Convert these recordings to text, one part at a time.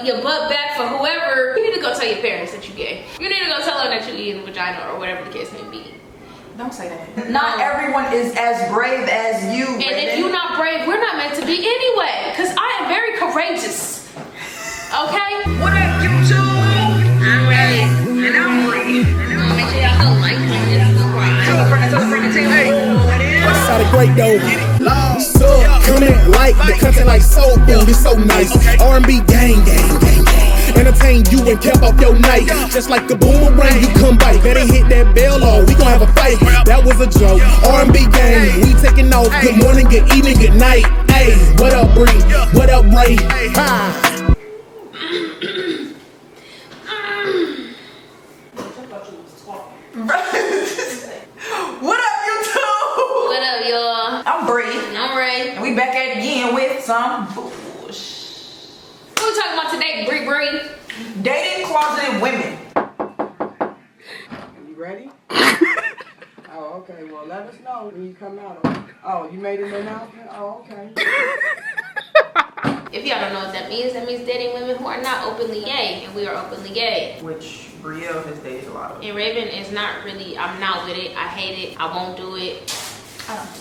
your butt back for whoever, you need to go tell your parents that you gay. You need to go tell them that you eating vagina or whatever the case may be. Don't say that. Not everyone is as brave as you. And if you're not brave, we're not meant to be anyway. Because I am very courageous. Okay? What up, YouTube? I'm ready. And I'm Brie. Make sure y'all go like, comment, and subscribe. Tell a friend to tell hey. What's out of great though? Sub, comment, like the content like soul food. It's so nice. R&B gang, gang, gang, gang. Entertain you and cap off your night. Just like the boomerang, you come bite. Better hit that bell or we gon' have a fight. That was a joke. R&B gang, we taking off. Good morning, good evening, good night. Hey, what up, Brie? What up, Ray? Ha. What up, YouTube? What up, y'all? I'm Brie. And I'm Ray. And we back at it again with some bullshit. What we talking about today, Brie? Dating closeted women. You ready? Oh, okay. Well, let us know when you come out. Oh, you made an announcement? Oh, okay. If y'all don't know what that means dating women who are not openly gay, and we are openly gay. Which Brielle has dated a lot of. And Raven is not really, I'm not with it. I hate it. I won't do it.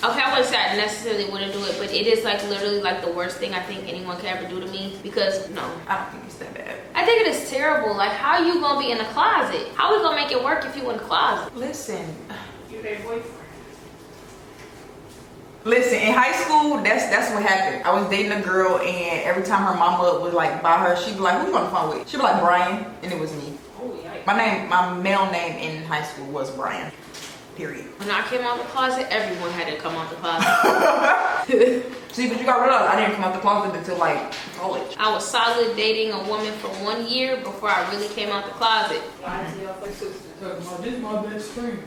Okay, I wouldn't say I necessarily wouldn't do it, but it is like literally like the worst thing I think anyone could ever do to me because no. I don't think it's that bad. I think it is terrible. Like, how you gonna be in the closet? How we gonna make it work if you in the closet? Listen. You're their boyfriend. Listen, in high school, that's what happened. I was dating a girl, and every time her mama would like buy her, she'd be like, "Who you on the phone with?" She'd be like, "Brian," and it was me. Oh, yikes. My male name in high school was Brian. Period. When I came out the closet, everyone had to come out the closet. See, but you got realize I didn't come out the closet until like college. I was solid dating a woman for 1 year before I really came out the closet. Why is your sister talking about this? My best friend.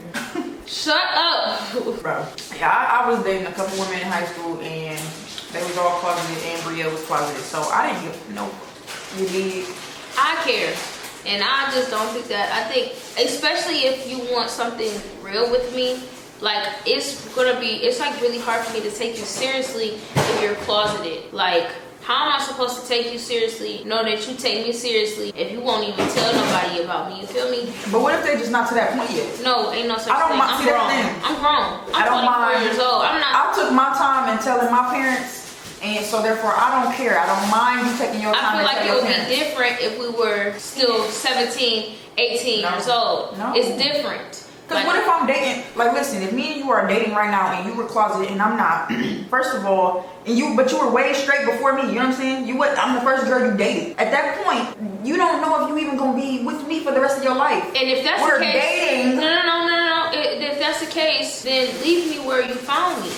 Shut up. Bro. Yeah, I was dating a couple women in high school, and they was all closeted, and Brielle was closeted. So I didn't give no. You need. I care. And I just don't think that, I think, especially if you want something real with me, like, it's like really hard for me to take you seriously if you're closeted. Like, how am I supposed to take you seriously, know that you take me seriously, if you won't even tell nobody about me, you feel me? But what if they just not to that point yet? No, ain't no such I don't thing. mind. I'm See, grown. that's the thing. I'm grown. I don't I'm 24 mind. years old. I'm not. I took my time in telling my parents. And so therefore, I don't care. I don't mind you taking your time. I feel like it would parents. be different if we were still 17, 18 years old. No. It's different. Because what if I'm dating, like listen, if me and you are dating right now and you were closeted and I'm not, first of all, but you were way straight before me, you know what I'm saying? I'm the first girl you dated. At that point, you don't know if you even gonna be with me for the rest of your life. And if that's we're the case, dating. No. If that's the case, then leave me where you found me.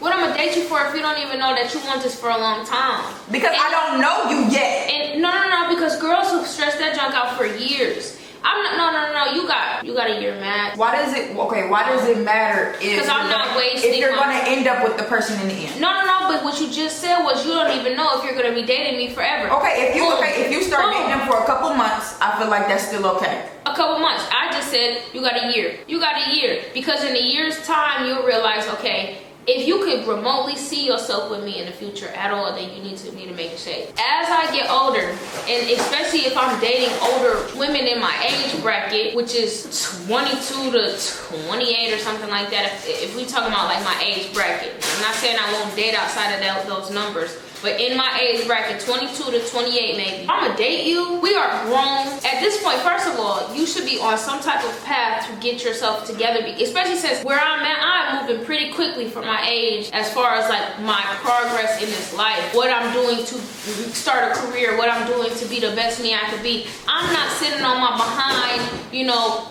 What I'm gonna date you for if you don't even know that you want this for a long time? Because I don't know you yet. And no, because girls who stress that junk out for years. I'm not. No. You got a year max. Why does it matter if? Because I'm not wasting. If you're gonna end up with the person in the end. No. But what you just said was you don't even know if you're gonna be dating me forever. Okay, if you start dating them for a couple months, I feel like that's still okay. A couple months. I just said you got a year. You got a year because in a year's time you'll realize, okay, if you could remotely see yourself with me in the future at all, then you need to make a shade. As I get older, and especially if I'm dating older women in my age bracket, which is 22 to 28 or something like that, if we talking about like my age bracket, I'm not saying I won't date outside of those numbers, but in my age bracket, 22 to 28 maybe, I'm gonna date you. We are grown. At this point, first of all, you should be on some type of path to get yourself together, especially since where I'm at, I'm moving pretty quickly for my age as far as like my progress in this life, what I'm doing to start a career, what I'm doing to be the best me I could be. I'm not sitting on my behind,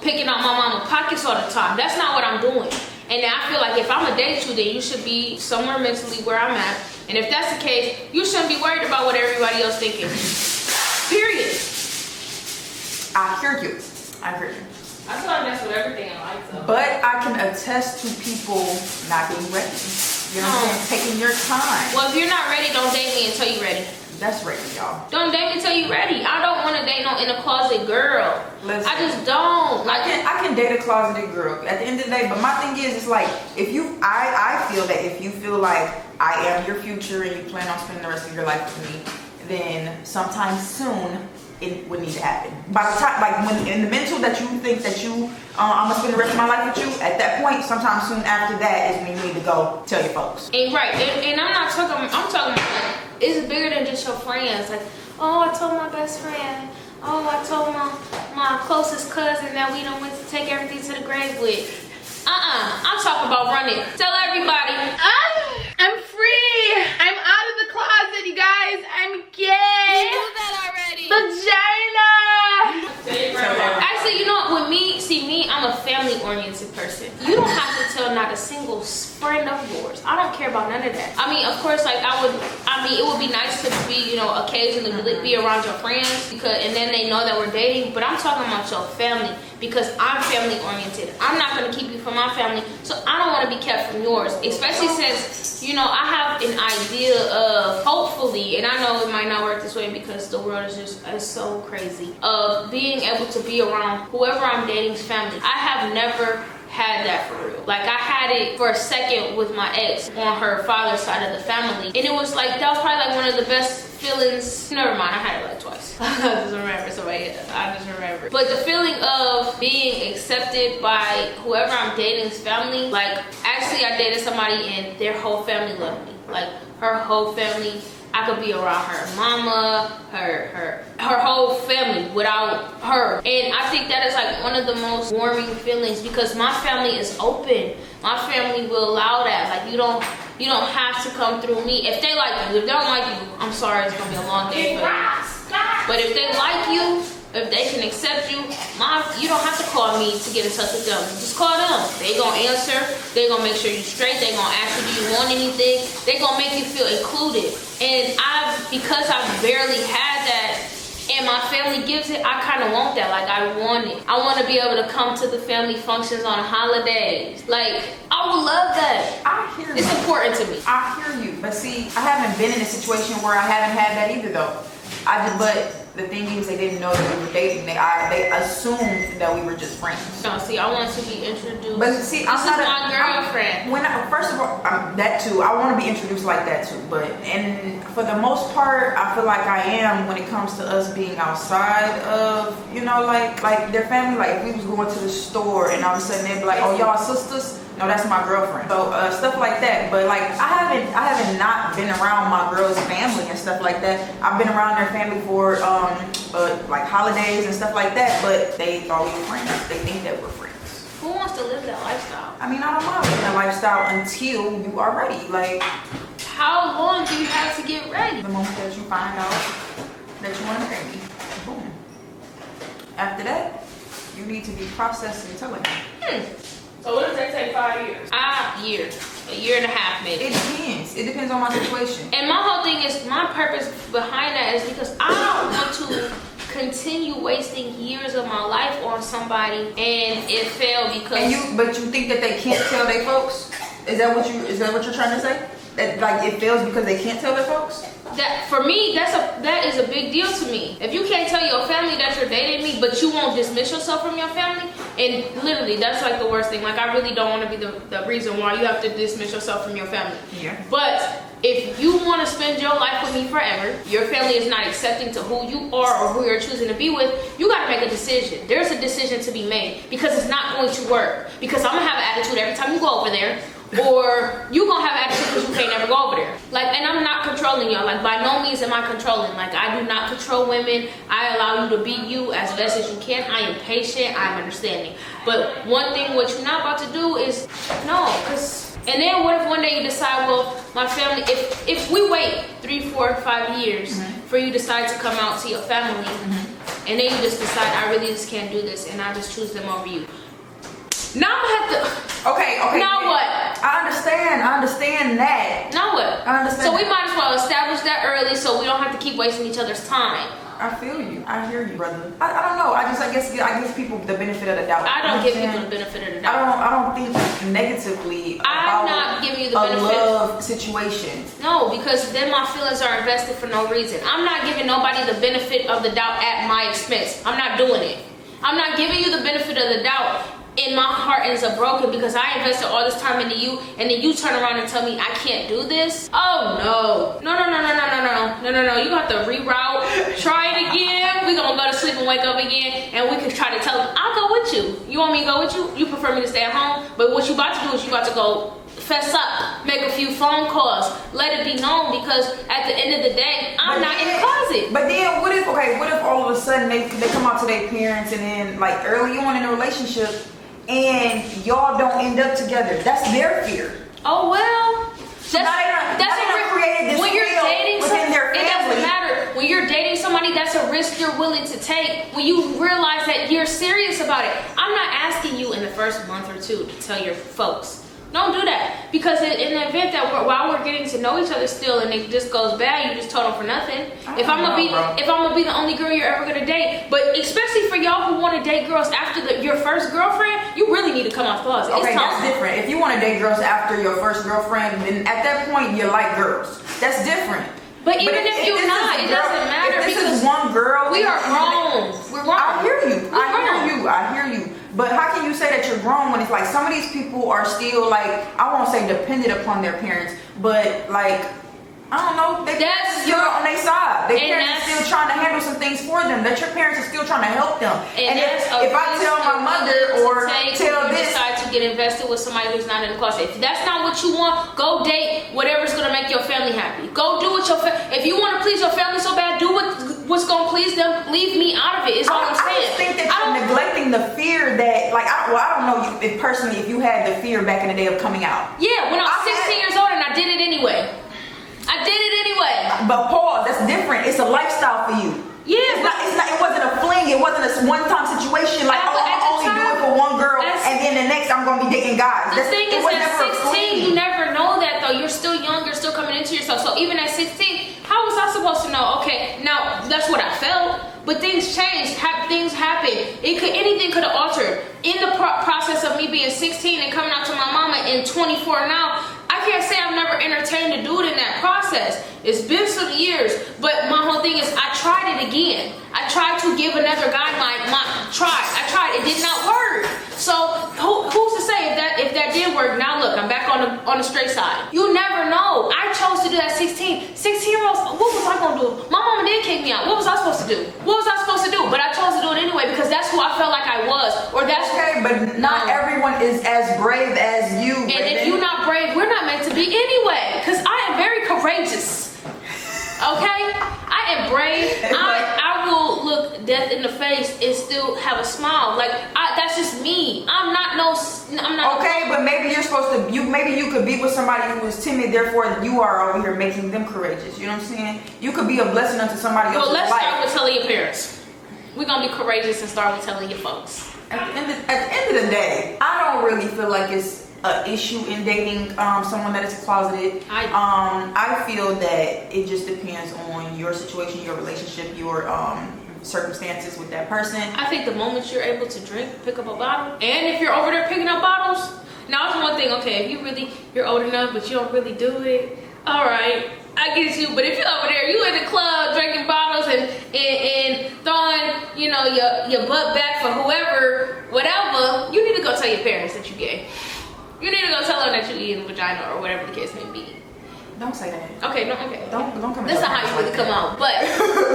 picking out my mama's pockets all the time. That's not what I'm doing. And I feel like if I'm gonna date you, then you should be somewhere mentally where I'm at. And if that's the case, you shouldn't be worried about what everybody else thinking. Period. I hear you. I feel like that's with everything in life, though. But I can attest to people not being ready. You know what I'm saying? Taking your time. Well, if you're not ready, don't date me until you're ready. That's ready, y'all. Don't date me until you're ready. I don't want to date no in a closet girl. Listen, I just don't. Like, I can date a closeted girl at the end of the day, but my thing is, it's like, I feel that if you feel like I am your future and you plan on spending the rest of your life with me, then sometime soon it would need to happen. By the time, like when in the mental that you think that I'm gonna spend the rest of my life with you, at that point, sometime soon after that is when you need to go tell your folks. And right, and I'm talking about like, it's bigger than just your friends. Like, oh, I told my best friend. Oh, I told my closest cousin that we don't went to take everything to the grave with. I'm talking about running. Tell everybody. I'm free. I'm out of the closet, you guys. I'm gay. You knew that already. Vagina. Actually, you know what? With me, I'm a family-oriented person. You don't have to tell not a single friend of yours. I don't care about none of that. I mean, of course, like it would be nice to be, you know, occasionally be around your friends and then they know that we're dating. But I'm talking about your family because I'm family-oriented. I'm not gonna keep you from my family, so I don't want to be kept from yours. Especially since, you know, I have an idea of hopefully, and I know it might not work this way because the world is so crazy, of being able to be around whoever I'm dating's family. I have never had that for real. Like I had it for a second with my ex on her father's side of the family, and it was like that was probably like one of the best feelings. Never mind, I had it like twice. I just remember. But the feeling of being accepted by whoever I'm dating's family, like actually I dated somebody and their whole family loved me. Like her whole family, I could be around her mama, her whole family without her. And I think that is like one of the most warming feelings because my family is open. My family will allow that. Like you don't have to come through me. If they like you, if they don't like you, I'm sorry, it's gonna be a long day for you. But if they like you, if they can accept you, you don't have to call me to get in touch with them. Just call them. They gonna answer. They gonna make sure you're straight. They gonna ask if you want anything. They gonna make you feel included. And because I've barely had that, and my family gives it, I kind of want that. Like I want it. I want to be able to come to the family functions on holidays. Like I would love that. I hear you. It's important to me. I hear you, but see, I haven't been in a situation where I haven't had that either, though. But the thing is, they didn't know that we were dating. They assumed that we were just friends. No, see, I want to be introduced. But see, this is my girlfriend. First of all, that too. I want to be introduced like that too. And for the most part, I feel like I am when it comes to us being outside of, you know, like their family. Like if we was going to the store and all of a sudden they'd be like, "Oh, y'all sisters." No, that's my girlfriend. So stuff like that. But like I haven't not been around my girl's family and stuff like that. I've been around their family for like holidays and stuff like that. But they thought we were friends. They think that we're friends. Who wants to live that lifestyle? I mean, I don't mind living that lifestyle until you are ready. Like, how long do you have to get ready? The moment that you find out that you want to marry me. Boom. After that, you need to be processed and telling me. So what does that take 5 years? A year and a half maybe. It depends. It depends on my situation. And my whole thing is, my purpose behind that is because I don't want to continue wasting years of my life on somebody and it failed because. But you think that they can't tell their folks? Is that what you're trying to say? That like it fails because they can't tell their folks? That for me, that is a big deal to me. If you can't tell your family that you're dating me, but you won't dismiss yourself from your family, and literally that's like the worst thing. Like I really don't want to be the reason why you have to dismiss yourself from your family. Yeah. But if you want to spend your life with me forever, your family is not accepting to who you are or who you're choosing to be with, you got to make a decision. There's a decision to be made because it's not going to work. Because I'm going to have an attitude every time you go over there. Or you gonna have attitude because you can't never go over there. Like, and I'm not controlling y'all. Like, by no means am I controlling. Like, I do not control women. I allow you to be you as best as you can. I am patient. I am understanding. But one thing what you're not about to do is no, because. And then what if one day you decide, well, my family. If we wait 3, 4, 5 years for you to decide to come out to your family, and then you just decide I really just can't do this, and I just choose them over you. Now I'm gonna have to. Okay. Now what? I understand that. Now what? I understand. So we might as well establish that early, so we don't have to keep wasting each other's time. I feel you. I hear you, brother. I don't know. I guess people the benefit of the doubt. I don't give people the benefit of the doubt. I don't think negatively I'm about not giving you the a benefit. love situation. No, because then my feelings are invested for no reason. I'm not giving nobody the benefit of the doubt at my expense. I'm not doing it. I'm not giving you the benefit of the doubt. And my heart ends up broken because I invested all this time into you, and then you turn around and tell me I can't do this. Oh no. You got to reroute, try it again. We gonna go to sleep and wake up again, and we can try to tell them, I'll go with you. You want me to go with you? You prefer me to stay at home? But what you about to do is you about to go fess up, make a few phone calls, let it be known, because at the end of the day, I'm not in the closet. But then what if all of a sudden they come out to their parents, and then like early on in the relationship, and y'all don't end up together? That's their fear. Oh well. When you're dating within their family, it doesn't matter. When you're dating somebody, that's a risk you're willing to take. When you realize that you're serious about it. I'm not asking you in the first month or two to tell your folks. Don't do that, because in the event that while we're getting to know each other still, and it just goes bad, you just told them for nothing. If I'm gonna be the only girl you're ever gonna date, but especially for y'all who want to date girls after your first girlfriend, you really need to come out the closet. Okay, that's different. If you want to date girls after your first girlfriend, then at that point you like girls. That's different. But even if you're not, it doesn't matter. If this is one girl, we are grown. We're grown. I hear you. But how can you say that you're grown when it's like some of these people are still like, I won't say dependent upon their parents, but like, I don't know, they still on their side. Their parents are still trying to handle some things for them. That your parents are still trying to help them. And if I tell my mother or tell this, decide to get invested with somebody who's not in the closet. If that's not what you want, go date whatever's gonna make your family happy. Go do what if you want to please your family so bad, do what's gonna please them. Leave me out of it. Is all I'm saying. I just think that you're neglecting the fear that, like, I don't know if personally if you had the fear back in the day of coming out. Yeah, when I was 16 years old, and I did it anyway. But pause, that's different. It's a lifestyle for you. Yeah, it wasn't a fling. It wasn't a one-time situation. Like, I only do it for one girl, and then the next I'm gonna be dating guys. The thing is, at 16, you never know that though. You're still young. You're still coming into yourself. So even at 16, how was I supposed to know? Okay, now that's what I felt. But things changed. Things happened. Anything could have altered in the process of me being 16 and coming out to my mama in 24 now. I can't say I've never entertained a dude in that process. It's been some years, but my whole thing is I tried it again. I tried to give another guy I tried. It did not work. So who's to say if that did work? Now look, I'm back on the straight side. You never know. I chose to do that 16-year-olds. What was I gonna do? My mama did kick me out. What was I supposed to do? But I chose to do it anyway because that's who I felt like I was. Or that's okay, but not everyone is as brave as you. And if you're not brave, we're not meant to be anyway. Because I am very courageous. Okay? I am brave. I will look death in the face and still have a smile. Like, that's just me. I'm not. Okay, but maybe you're supposed to. Maybe you could be with somebody who is timid. Therefore, you are over here making them courageous. You know what I'm saying? You could be a blessing unto somebody else's life. Well, let's start with telling your parents. We're gonna be courageous and start with telling your folks. At the end of the day, I don't really feel like it's an issue in dating someone that is closeted. I feel that it just depends on your situation, your relationship, your circumstances with that person. I think the moment you're able to drink, pick up a bottle, and if you're over there picking up bottles, now it's one thing. Okay, if you're old enough, but you don't really do it. All right, I get you. But if you're over there, you in the club drinking bottles and throwing, your butt back for whoever, whatever, you need to go tell your parents that you gay. You need to go tell them that you eating vagina or whatever the case may be. Don't say that. Okay. Don't come. That's not how you really come out. But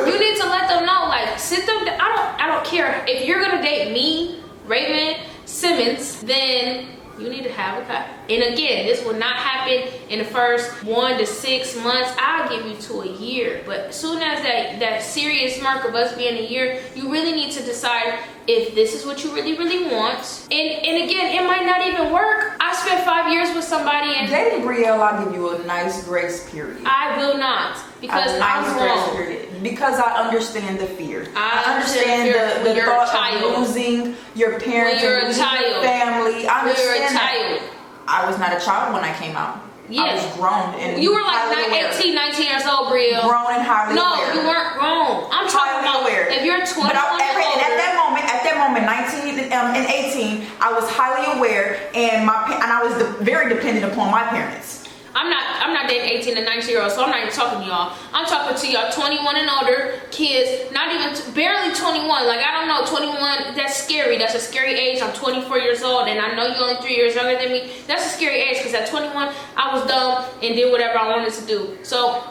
you need to let them know. Like, sit them. I don't care if you're gonna date me, Raymond Simmons. Then you need to have a cut. And again, this will not happen in the first 1 to 6 months. I'll give you to a year. But as soon as that serious mark of us being a year, you really need to decide if this is what you really, really want. And again, it might not even work. I spent 5 years with somebody and dating Brielle, I'll give you a nice grace period. I will not, because I'm wrong. Because I understand the fear. I understand the thought of losing your parents and losing your family. I understand that. I was not a child when I came out. Yeah. I was grown and you were like 18, 19 years old, Brielle. Grown and highly aware. No, you weren't grown. I'm talking about aware. If you're 21 but at that moment, 19 and 18, I was highly aware, and I was very dependent upon my parents. I'm not dating 18 and 19-year-olds, so I'm not even talking to y'all. I'm talking to y'all 21 and older kids, not even barely 21. Like, I don't know, 21, that's scary. That's a scary age. I'm 24 years old, and I know you're only 3 years younger than me. That's a scary age, because at 21, I was dumb and did whatever I wanted to do. So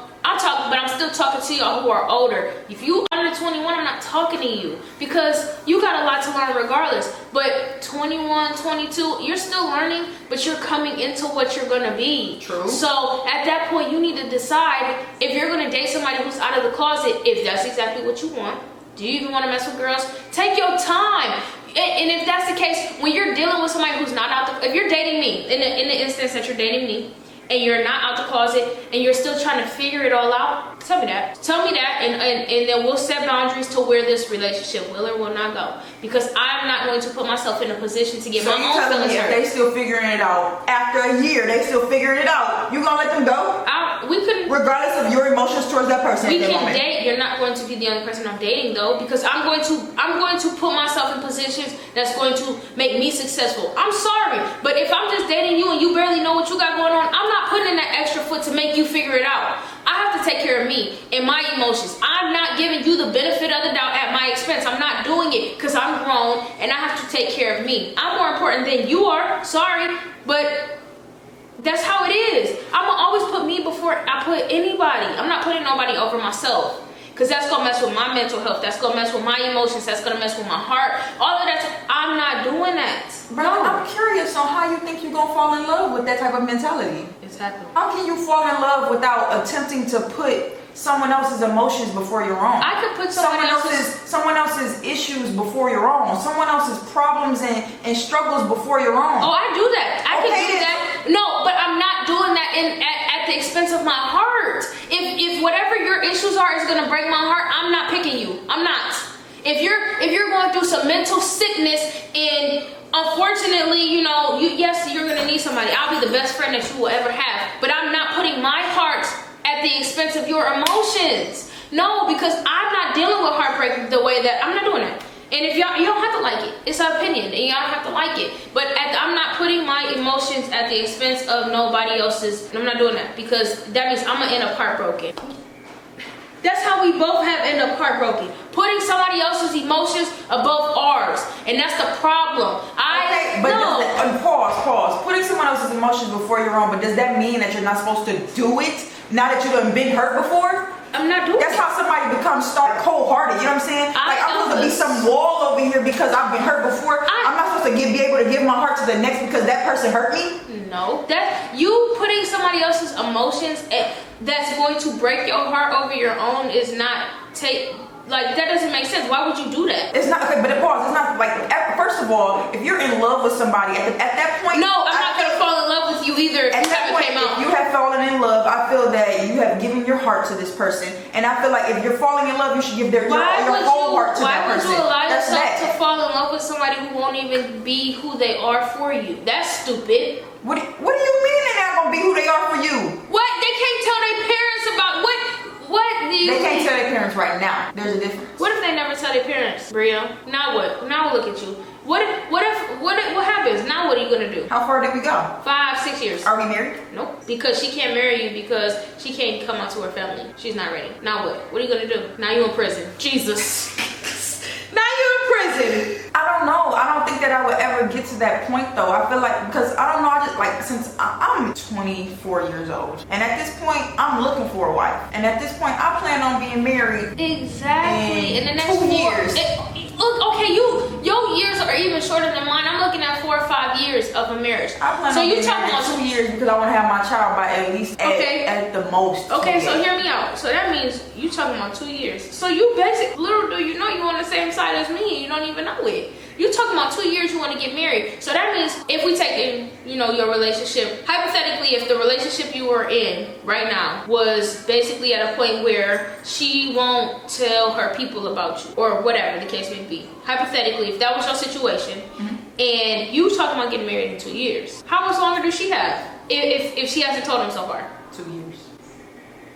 but I'm still talking to y'all who are older. If you under 21, I'm not talking to you because you got a lot to learn regardless. But 21, 22, you're still learning, but you're coming into what you're gonna be. True. So at that point, you need to decide if you're gonna date somebody who's out of the closet, if that's exactly what you want. Do you even want to mess with girls? Take your time. And if that's the case, when you're dealing with somebody who's not out if you're dating me, in the instance that you're dating me, and you're not out the closet, and you're still trying to figure it all out, tell me that. Tell me that, and then we'll set boundaries to where this relationship will or will not go. Because I'm not going to put myself in a position to get my own feelings hurt. They still figuring it out. After a year, they still figuring it out. You gonna let them go? We couldn't. Regardless of your emotions towards that person. We can date. You're not going to be the only person I'm dating though, because I'm going to put myself in positions that's going to make me successful. I'm sorry, but if I'm just dating you and you barely know what you got going on, I'm not putting in that extra foot to make you figure it out. I have to take care of me and my emotions. I'm not giving you the benefit of the doubt at my expense. I'm not doing it because I'm grown and I have to take care of me. I'm more important than you are. Sorry, but that's how it is. I'm gonna always put me before I put anybody. I'm not putting nobody over myself. Because that's going to mess with my mental health. That's going to mess with my emotions. That's going to mess with my heart. All of that. I'm not doing that. Bro, no. I'm curious on how you think you're going to fall in love with that type of mentality. Exactly. How can you fall in love without attempting to put someone else's emotions before your own? I could put someone else's issues before your own. Someone else's problems and struggles before your own. Oh, I do that. I can do that. No, but I'm not doing that at the expense of my heart. If whatever your issues are is gonna break my heart, I'm not picking you. I'm not. If you're going through some mental sickness and unfortunately, yes, you're gonna need somebody. I'll be the best friend that you will ever have. But I'm not putting my heart at the expense of your emotions. No, because I'm not dealing with heartbreak the way that I'm not doing it. And if you don't have to like it. It's an opinion, and y'all don't have to like it. But I'm not putting my emotions at the expense of nobody else's. I'm not doing that because that means I'm gonna end up heartbroken. That's how we both have end up heartbroken. Putting somebody else's emotions above ours, and that's the problem. Pause. Putting someone else's emotions before your own, but does that mean that you're not supposed to do it now that you've been hurt before? I'm not doing That's how somebody becomes cold-hearted, you know what I'm saying? I'm supposed to be some wall over here because I've been hurt before. I'm not supposed to be able to give my heart to the next because that person hurt me? No. That you putting somebody else's emotions that's going to break your heart over your own is not that doesn't make sense. Why would you do that? It's not, okay, but pause. It's not like, first of all, if you're in love with somebody, at that point... No, I'm not going to fall in love with you either if you have fallen in love, I feel that you have given your heart to this person. And I feel like if you're falling in love, you should give your whole heart to that person. Why would you allow yourself to fall in love with somebody who won't even be who they are for you? That's stupid. What do you mean they're not going to be who they are for you? What? They can't tell their parents about what? They can't tell their parents right now. There's a difference. What if they never tell their parents, Brie? Now what? Now look at you. What happens? Now what are you gonna do? How far did we go? 5, 6 years. Are we married? Nope. Because she can't marry you because she can't come out to her family. She's not ready. Now what? What are you gonna do? Now you in prison. Jesus. Now you in prison. I don't know. I don't think that I would ever get to that point though. I feel like, because I don't know, I just like, since I'm 24 years old, and at this point I'm looking for a wife, and at this point I plan on being married exactly in the next 2 years. Look, okay, your years are even shorter than mine. I'm looking at 4 or 5 years of a marriage. I plan on being married 2 years because I want to have my child by at least at the most. Okay, so hear me out. So that means you talking about 2 years. So you basically, little do you know, you on the same side as me and you don't even know it. You talking about 2 years you want to get married. So that means if we take in, your relationship, hypothetically, if the relationship you were in right now was basically at a point where she won't tell her people about you or whatever the case may be. Hypothetically, if that was your situation, and you talking about getting married in 2 years, how much longer does she have if she hasn't told him so far? 2 years.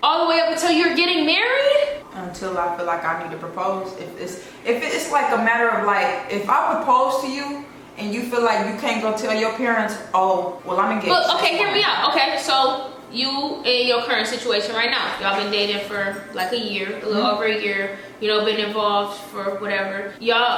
All the way up until you're getting married? Until I feel like I need to propose. If it's like a matter of like, if I propose to you and you feel like you can't go tell your parents, oh, well, I'm engaged. But okay, hear me out. Okay, so you in your current situation right now, y'all been dating for like a year, a little over a year, been involved for whatever.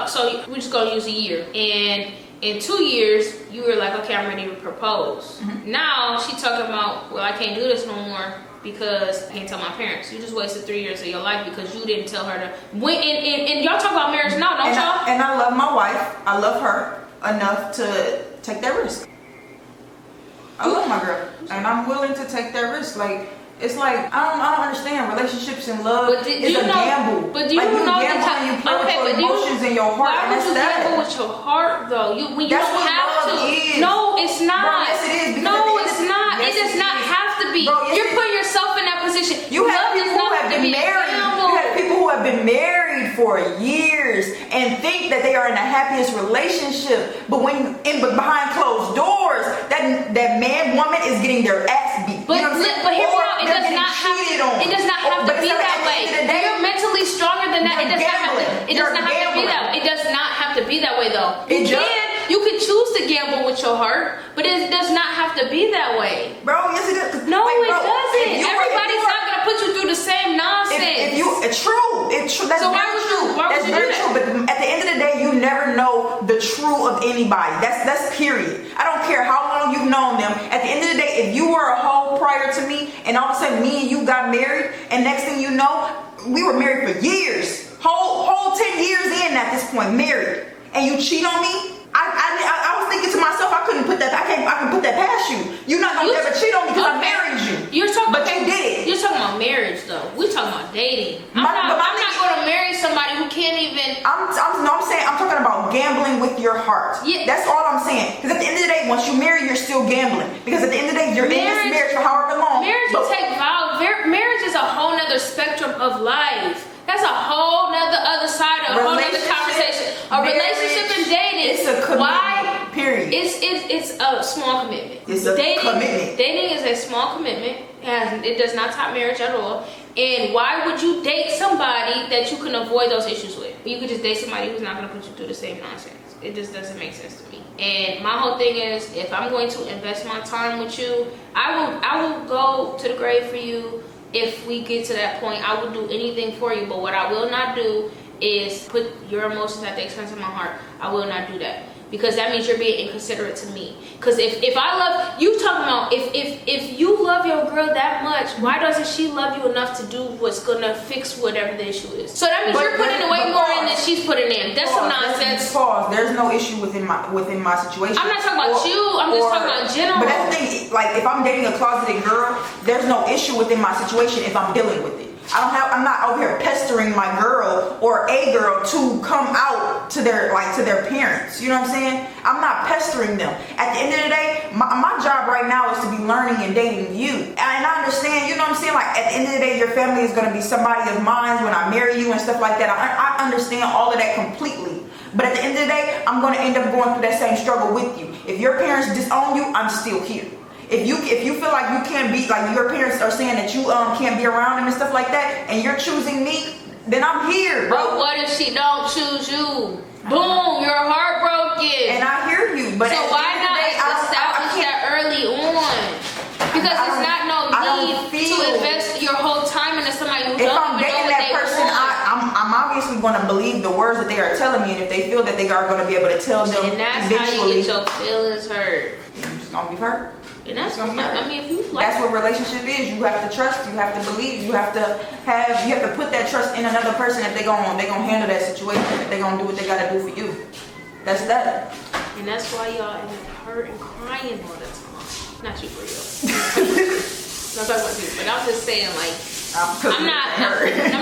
So we're just gonna use a year. And in 2 years, you were like, okay, I'm ready to propose. Now she talking about, well, I can't do this no more. because I can't tell my parents. You just wasted 3 years of your life because you didn't tell her to. And y'all talk about marriage now, don't y'all? And I love my wife. I love her enough to take that risk. I love my girl, and I'm willing to take that risk. Like, it's like I don't understand relationships and love. It's a gamble. But do you know and you play with your emotions in your heart. Why would you gamble with your heart though? When you That's don't what have love to. is. No, it's not. Bro, yes, it is. No, it's not. Yes, it does not have to be. Bro, yes, You're putting yourself in that position. You have people who have been married. You have people who have been married for years and think that they are in the happiest relationship, but behind closed doors, that man, woman is getting their ass beat. But you know but hear me out. It does not have to. It does not have to be that way. You're mentally stronger than that. It does not have to. It does not have to be that. It does not have to be that way though. You can choose to gamble with your heart, but it does not have to be that way. Bro, yes it does. No, it doesn't. Everybody's not gonna put you through the same nonsense. It's true. That's so very true. That's very true. But at the end of the day, you never know the true of anybody. That's period. I don't care how long you've known them. At the end of the day, if you were a hoe prior to me, and all of a sudden me and you got married, and next thing you know, we were married for years, whole 10 years in at this point, married, and you cheat on me. I was thinking to myself, I can put that past you. You're not gonna ever cheat on me because I married you. You did it. You're talking about marriage though. We're talking about dating. I'm not gonna marry somebody who can't even. I'm talking about gambling with your heart. Yeah. That's all I'm saying. Because at the end of the day, once you marry, you're still gambling. Because at the end of the day, you're in this marriage for however long. Marriage will take vows. Marriage is a whole nother spectrum of life. That's a whole nother other side of a whole nother conversation. A relationship and dating. It's a commitment. Why? Period. It's a small commitment. It's a commitment. Dating is a small commitment, and it does not top marriage at all. And why would you date somebody that you can avoid those issues with? You could just date somebody who's not going to put you through the same nonsense. It just doesn't make sense to me. And my whole thing is, if I'm going to invest my time with you, I will go to the grave for you. If we get to that point, I will do anything for you. But what I will not do is put your emotions at the expense of my heart. I will not do that. Because that means you're being inconsiderate to me. Because if I love you, talking about if you love your girl that much, why doesn't she love you enough to do what's gonna fix whatever the issue is? So that means you're putting way more in than she's putting in. That's some nonsense. There's no issue within my situation. I'm not talking about you. I'm just talking about in general. But that's the thing. Like if I'm dating a closeted girl, there's no issue within my situation if I'm dealing with it. I'm not out here pestering my girl or a girl to come out to their parents. You know what I'm saying? I'm not pestering them. At the end of the day, my job right now is to be learning and dating you. And I understand, you know what I'm saying? Like at the end of the day, your family is going to be somebody of mine when I marry you and stuff like that. I understand all of that completely. But at the end of the day, I'm going to end up going through that same struggle with you. If your parents disown you, I'm still here. If you feel like you can't be, like your parents are saying that you can't be around them and stuff like that, and you're choosing me, then I'm here, bro. But what if she don't choose you? Boom, you're heartbroken. And I hear you, but so why not establish that early on? Because it's not no need to invest your whole time into somebody who don't even know what they want. I'm obviously going to believe the words that they are telling me, and if they feel that they are going to be able to tell them, and that's eventually, how you get your feelings hurt. I'm just going to be hurt. And that's what if you like, that's what relationship is. You have to trust. You have to believe. You have to put that trust in another person if they gonna handle that situation. If they gonna do what they gotta do for you. That's that. And that's why y'all end up hurt and crying all the time. Not you, for real. Not talking about you, but I'm just saying, like, I'm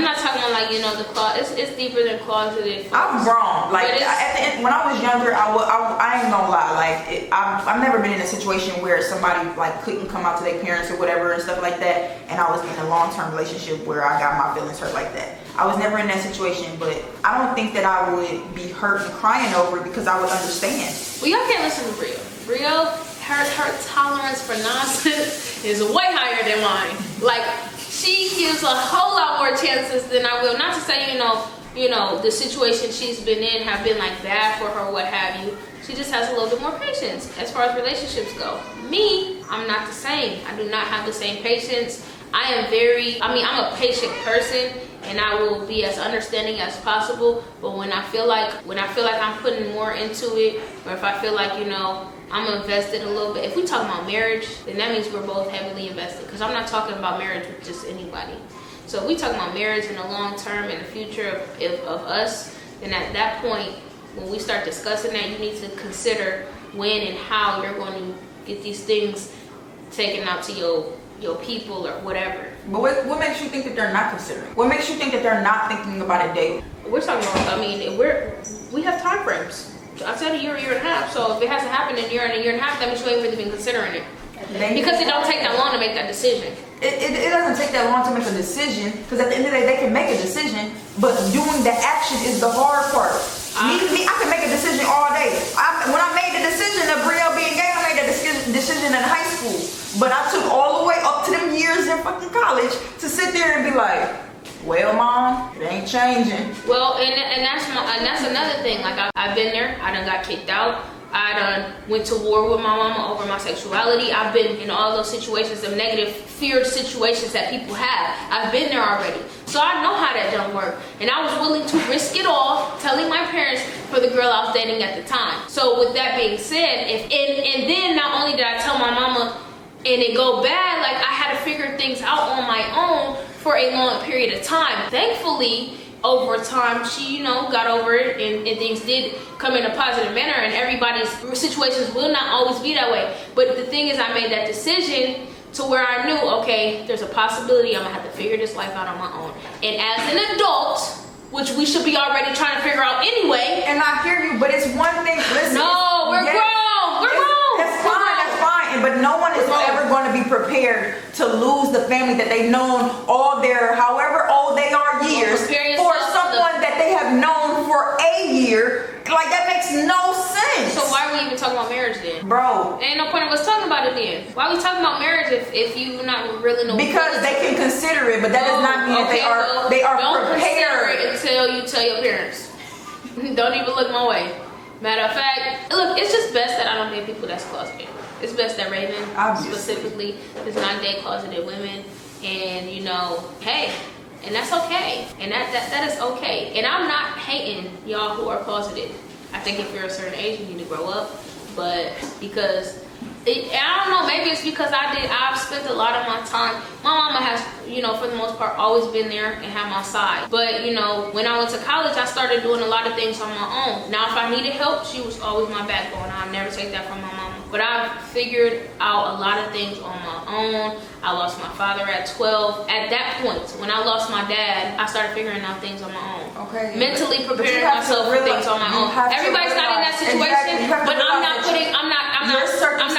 not talking about, like, you know, the closet. It's deeper than closeted. I'm grown. Like at the end, when I was younger, I ain't gonna lie. Like I've never been in a situation where somebody like couldn't come out to their parents or whatever and stuff like that, and I was in a long-term relationship where I got my feelings hurt like that. I was never in that situation, but I don't think that I would be hurt and crying over it because I would understand. Well, y'all can't listen to Brie. Brie, her tolerance for nonsense is way higher than mine. Like, she gives a whole lot more chances than I will. Not to say, you know, the situation she's been in have been like bad for her, what have you. She just has a little bit more patience as far as relationships go. Me, I'm not the same. I do not have the same patience. I'm a patient person, and I will be as understanding as possible. But when I feel like I'm putting more into it, or if I feel like, you know, I'm invested a little bit. If we talk about marriage, then that means we're both heavily invested, because I'm not talking about marriage with just anybody. So if we talk about marriage in the long term, in the future of us, then at that point, when we start discussing that, you need to consider when and how you're going to get these things taken out to your people or whatever. But what makes you think that they're not considering? What makes you think that they're not thinking about it daily? We're talking about, we have time frames. I said a year and a half. So if it hasn't happened in a year and a half, that means you ain't really been considering it. Because it don't take that long to make that decision. It doesn't take that long to make a decision, because at the end of the day, they can make a decision, but doing the action is the hard part. I can make a decision all day. When I made the decision of Brie being gay, I made that decision in high school. But I took all the way up to them years in fucking college to sit there and be like, well, Mom, it ain't changing. Well, and that's another thing. Like, I've been there. I done got kicked out. I done went to war with my mama over my sexuality. I've been in all those situations, the negative, feared situations that people have. I've been there already. So I know how that don't work. And I was willing to risk it all, telling my parents for the girl I was dating at the time. So with that being said, and then not only did I tell my mama and it go bad, like, I had to figure things out on my own for a long period of time. Thankfully, over time, she, you know, got over it, and things did come in a positive manner, and everybody's situations will not always be that way. But the thing is, I made that decision to where I knew, okay, there's a possibility I'm gonna have to figure this life out on my own. And as an adult, which we should be already trying to figure out anyway. And I hear you, but it's one thing, listen. No, we're grown. We're grown. That's fine, but no one is ever going to be prepared to lose the family that they've known all their, however old they are, years, for someone that they have known for a year. Like, that makes no sense. So why are we even talking about marriage then? Bro. Ain't no point of us talking about it then. Why are we talking about marriage if you not really know? Because they can consider it, but that does not mean that they are don't prepared. Consider it until you tell your parents. Don't even look my way. Matter of fact, look, it's just best that I don't date people that's closeted. It's best that Raven specifically does not date closeted women, and you know, hey, and that's okay, and that is okay. And I'm not hating y'all who are closeted. I think if you're a certain age, you need to grow up. But because I don't know, maybe it's because I've spent a lot of my time. My mama has, you know, for the most part, always been there and had my side. But, you know, when I went to college, I started doing a lot of things on my own. Now, if I needed help, she was always my backbone. I'll never take that from my mama. But I've figured out a lot of things on my own. I lost my father at 12. At that point, when I lost my dad, I started figuring out things on my own. Okay. Mentally preparing myself for things on my own. Everybody's not in that situation, but I'm not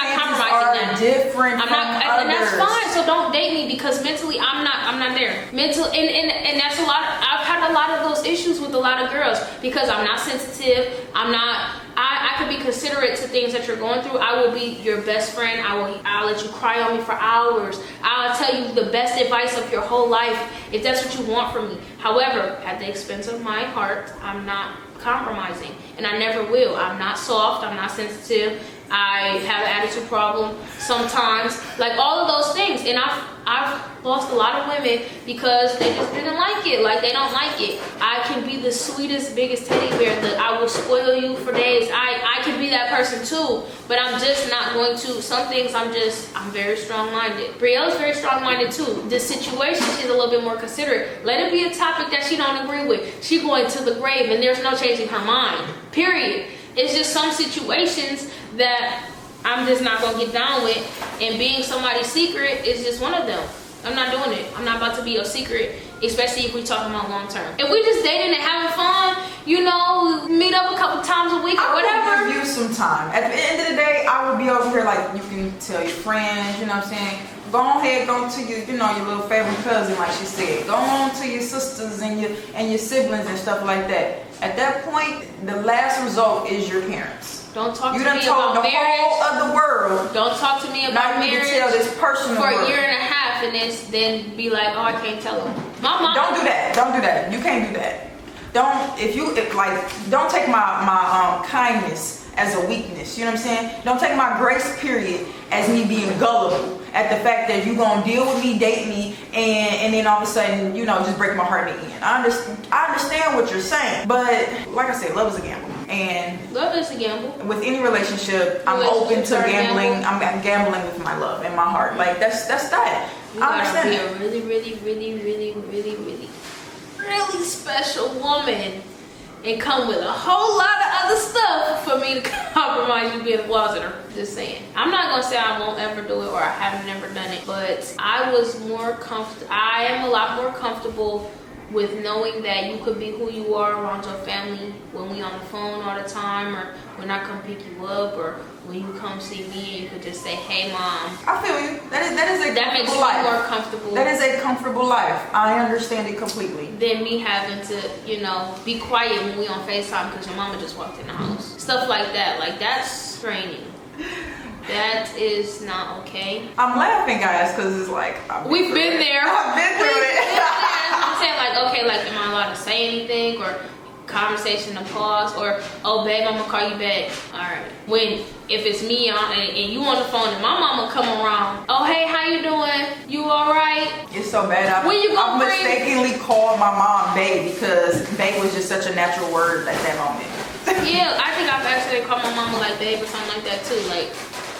compromising that. Different. And that's fine. So don't date me because mentally I'm not there. And that's a lot. I've had a lot of those issues with a lot of girls because I'm not sensitive. I could be considerate to things that you're going through. I will be your best friend. I'll let you cry on me for hours. I'll tell you the best advice of your whole life if that's what you want from me. However, at the expense of my heart, I'm not compromising, and I never will. I'm not soft. I'm not sensitive. I have an attitude problem sometimes, like all of those things. And I've lost a lot of women because they just didn't like it. Like, they don't like it. I can be the sweetest, biggest teddy bear. I will spoil you for days. I can be that person too, but I'm just not going to. Some things I'm very strong-minded. Brielle's very strong-minded too. This situation, she's a little bit more considerate. Let it be a topic that she don't agree with. She going to the grave and there's no changing her mind, period. It's just some situations that I'm just not gonna get down with, and being somebody's secret is just one of them. I'm not doing it. I'm not about to be your secret, especially if we talking about long term. If we just dating and having fun, you know, meet up a couple times a week or whatever. I will give you some time. At the end of the day, I will be over here like, you can tell your friends, you know what I'm saying? Go ahead, go to your, you know, your little favorite cousin, like she said. Go on to your sisters and your siblings and stuff like that. At that point, the last result is your parents. Don't talk to me about marriage. You done told the whole of the world. Don't talk to me about marriage. Tell this personal for a year and a half, and then be like, oh, I can't tell them. My mom. Don't do that. Don't do that. You can't do that. Don't take my kindness as a weakness. You know what I'm saying? Don't take my grace period as me being gullible at the fact that you gonna deal with me, date me, and then all of a sudden, you know, just break my heart at the end. I understand what you're saying, but like I said, love is a gamble. And love is a gamble. With any relationship, I'm open to gambling. I'm gambling with my love and my heart. Like that's that. You I gotta be understand. a really special woman and come with a whole lot of other stuff for me to compromise you being a closeter. Just saying. I'm not gonna say I won't ever do it or I haven't never done it, but I am a lot more comfortable with knowing that you could be who you are around your family when we on the phone all the time, or when I come pick you up, or when you come see me and you could just say, hey mom. I feel you. That makes you life. more comfortable. That is a comfortable life. I understand it completely. Than me having to, you know, be quiet when we on FaceTime because your mama just walked in the house. Stuff like that. Like, that's draining. That is not okay. I'm laughing, guys, because it's like we've been there. I've been through it. I'm saying, like, okay, like, am I allowed to say anything, or conversation to pause, or oh babe, I'm gonna call you back. All right. If it's me and you on the phone and my mama come around, oh hey, how you doing? You all right? It's so bad. I mistakenly called my mom babe because babe was just such a natural word at that moment. Yeah, I think I've actually called my mama like babe or something like that too. Like,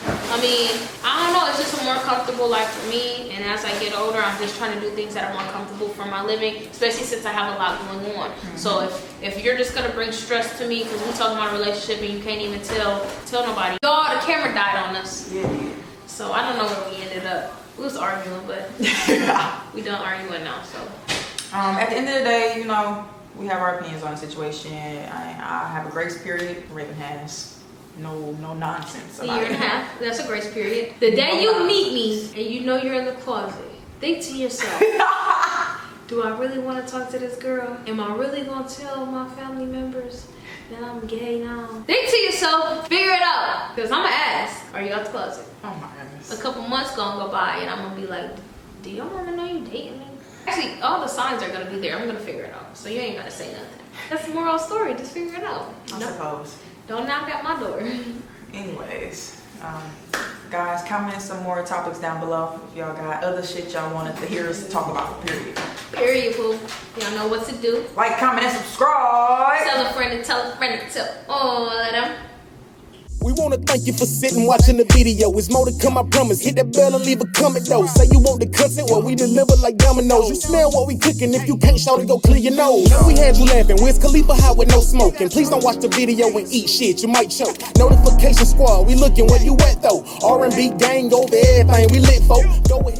I mean, I don't know, it's just a more comfortable life for me, and as I get older, I'm just trying to do things that are more comfortable for my living, especially since I have a lot going on. So if you're just gonna bring stress to me because we're talking about a relationship and you can't even tell nobody. Y'all, the camera died on us. Yeah. So I don't know where we ended up. We was arguing, but we done arguing now, so. At the end of the day, you know, we have our opinions on the situation. I have a grace period. Raven has no nonsense about a year and a half. That's a grace period. The day you meet me and you know you're in the closet, think to yourself, do I really want to talk to this girl? Am I really going to tell my family members that I'm gay now? Think to yourself, figure it out. Because I'm going to ask, are you out the closet? Oh my goodness. A couple months gonna go by and I'm going to be like, do y'all want to know you dating me? Actually, all the signs are going to be there. I'm going to figure it out. So you ain't got to say nothing. That's the moral story. Just figure it out. I suppose. Don't knock at my door. Anyways, guys, comment some more topics down below if y'all got other shit y'all wanted to hear us talk about, period. Period, boo. Y'all know what to do. Like, comment, and subscribe. Tell a friend to tell a friend to tell all of them. We wanna thank you for sitting watching the video. It's more to come, I promise. Hit that bell and leave a comment though. Say you want the content, well we deliver like dominoes. You smell what we cooking, if you can't shout it, go clear your nose. We had you laughing, Wiz Khalifa high with no smoking. Please don't watch the video and eat shit, you might choke. Notification squad, we looking where you at though. R&B gang over everything, we lit folk. Go ahead.